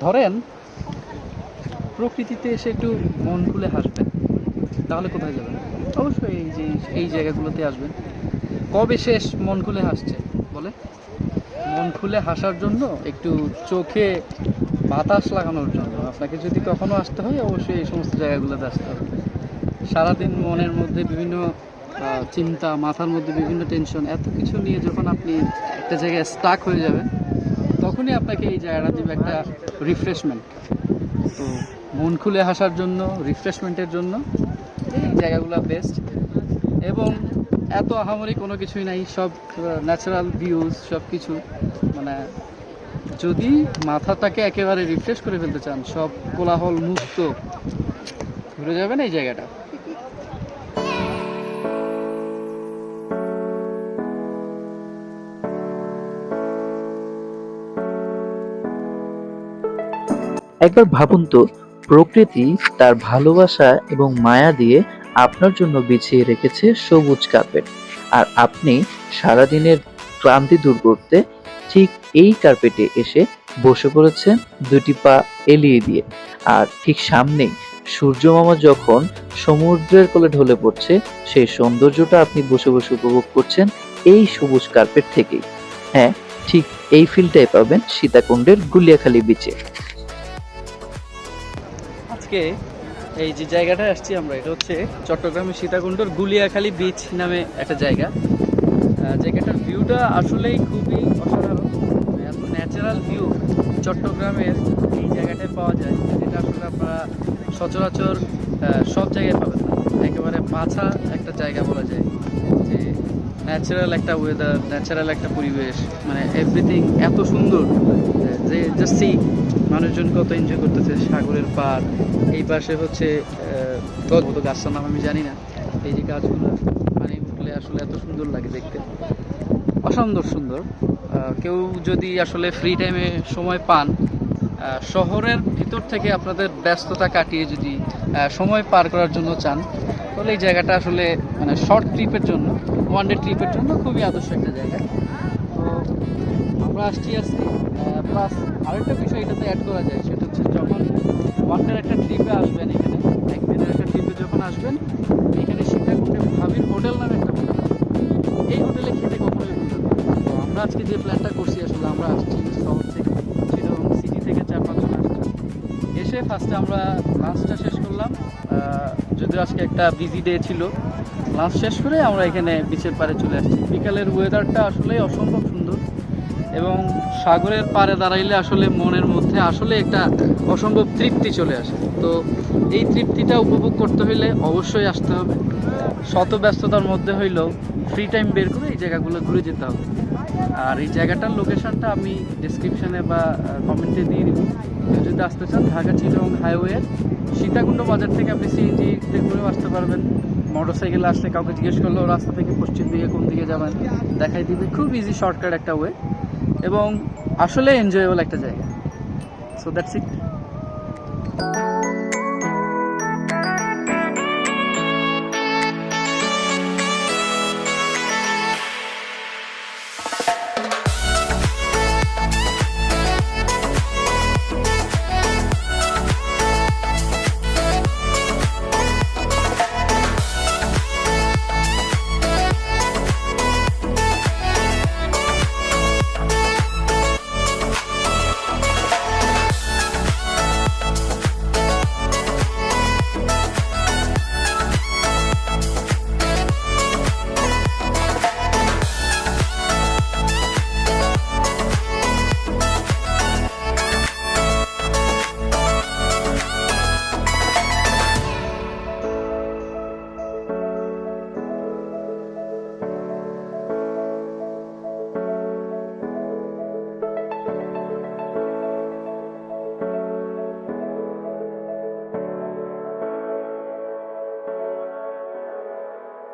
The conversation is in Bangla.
ধরেন প্রকৃতিতে এসে একটু মন খুলে হাসবেন, তাহলে কোথায় যাবেন? অবশ্যই এই জায়গাগুলোতে আসবেন। কবে শেষ মন খুলে হাসছে বলে? মন খুলে হাসার জন্য একটু চোখে বাতাস লাগানোর জন্য আপনাকে যদি কখনো আসতে হয়, অবশ্যই এই সমস্ত জায়গাগুলোতে আসতে হবে। সারাদিন মনের মধ্যে বিভিন্ন চিন্তা, মাথার মধ্যে বিভিন্ন টেনশন, এত কিছু নিয়ে যখন আপনি একটা জায়গায় স্টাক হয়ে যাবেন, তখনই আপনাকে এই জায়গাটা দেবে একটা রিফ্রেশমেন্ট। তো মন খুলে হাসার জন্য, রিফ্রেশমেন্টের জন্য এই জায়গাগুলো বেস্ট। এবং এত আহামরি কোনো কিছুই নাই, সব ন্যাচারাল ভিউজ, সব কিছু মানে যদি মাথাটাকে একেবারে রিফ্রেশ করে ফেলতে চান, সব কোলাহল মুক্ত ঘুরে যাবেন এই জায়গাটা। একবার ভাবুন তো, প্রকৃতি তার ভালোবাসা এবং মায়া দিয়ে আপনার জন্য বিছিয়ে রেখেছে সবুজ কার্পেট, আর আপনি সারাদিনের ক্লান্তি দূর করতে ঠিক এই কার্পেটে এসে বসে পড়েছেন দুটি পা এলিয়ে দিয়ে। আর ঠিক সামনেই সূর্য মামা যখন সমুদ্রের কোলে ঢলে পড়ছে, সেই সৌন্দর্যটা আপনি বসে বসে উপভোগ করছেন এই সবুজ কার্পেট থেকেই। হ্যাঁ, ঠিক এই ফিলটাই পাবেন সীতাকুণ্ডের গুলিয়াখালী বিচে। আজকে এই যে জায়গাটায় আসছি আমরা, এটা হচ্ছে চট্টগ্রামের সীতাকুণ্ডর গুলিয়াখালী বিচ নামে একটা জায়গা। জায়গাটার ভিউটা আসলেই খুবই অসাধারণ। এত ন্যাচারাল ভিউ চট্টগ্রামের এই জায়গাটায় পাওয়া যায়, যেটা আসলে আপনারা সচরাচর সব জায়গায় পাবেন না। একেবারে বাছা একটা জায়গা বলা যায়, যে ন্যাচারাল একটা ওয়েদার, ন্যাচারাল একটা পরিবেশ, মানে এভরিথিং এত সুন্দর যে জাস্ট সি মানুষজন কত এনজয় করতেছে। সাগরের পাড়, এই পাশে হচ্ছে কত গাছটার নাম আমি জানি না, এই যে গাছগুলো পানি উঠলে আসলে এত সুন্দর লাগে দেখতে, অসান্দর সুন্দর। কেউ যদি আসলে ফ্রি টাইমে সময় পান, শহরের ভিতর থেকে আপনাদের ব্যস্ততা কাটিয়ে যদি সময় পার করার জন্য চান, তাহলে এই জায়গাটা আসলে মানে শর্ট ট্রিপের জন্য, ওয়ান ডে ট্রিপের জন্য খুবই আদর্শ একটা জায়গা। তো আমরা আসছি আজকে। প্লাস আরেকটা বিষয় এটাতে অ্যাড করা যায়, সেটা হচ্ছে যখন ওয়ান ডের একটা ট্রিপে আসবেন, এখানে একদিনের একটা ট্রিপে যখন আসবেন, এখানে সীতাকুণ্ডে ভাবির হোটেল নামে একটা হোটেল, এই হোটেলে খেতে কখনোই ভুলবেন না। তো আমরা আজকে যে প্ল্যানটা করছি, আসলে আমরা আসছি শহর থেকে, চিটাগং সিটি থেকে 4-5 জন আসছি। এসে ফার্স্টে আমরা লাঞ্চটা শেষ করলাম, যদিও আজকে একটা বিজি ডে ছিল। লাঞ্চ শেষ করে আমরা এখানে বিচের পাড়ে চলে আসছি। বিকালের ওয়েদারটা আসলে অসম্ভব সুন্দর, এবং সাগরের পাড়ে দাঁড়াইলে আসলে মনের মধ্যে আসলে একটা অসম্ভব তৃপ্তি চলে আসে। তো এই তৃপ্তিটা উপভোগ করতে হইলে অবশ্যই আসতে হবে। শত ব্যস্ততার মধ্যে হইলেও ফ্রি টাইম বের করে এই জায়গাগুলো ঘুরে যেতে হবে। আর এই জায়গাটার লোকেশনটা আমি ডেসক্রিপশানে বা কমেন্টে দিয়ে দিব। কেউ যদি আসতে চান, ঢাকা চিটাগং হাইওয়ের সীতাকুণ্ড বাজার থেকে আপনি সিএনজিতে ঘুরেও আসতে পারবেন। মোটর সাইকেলে আসলে কাউকে জিজ্ঞেস করলেও রাস্তা থেকে পশ্চিম দিকে কোন দিকে যাবেন দেখাই দিবে, খুব ইজি শর্টকাট একটা ওয়ে, এবং আসলে এনজয়েবল একটা জায়গা। So that's it.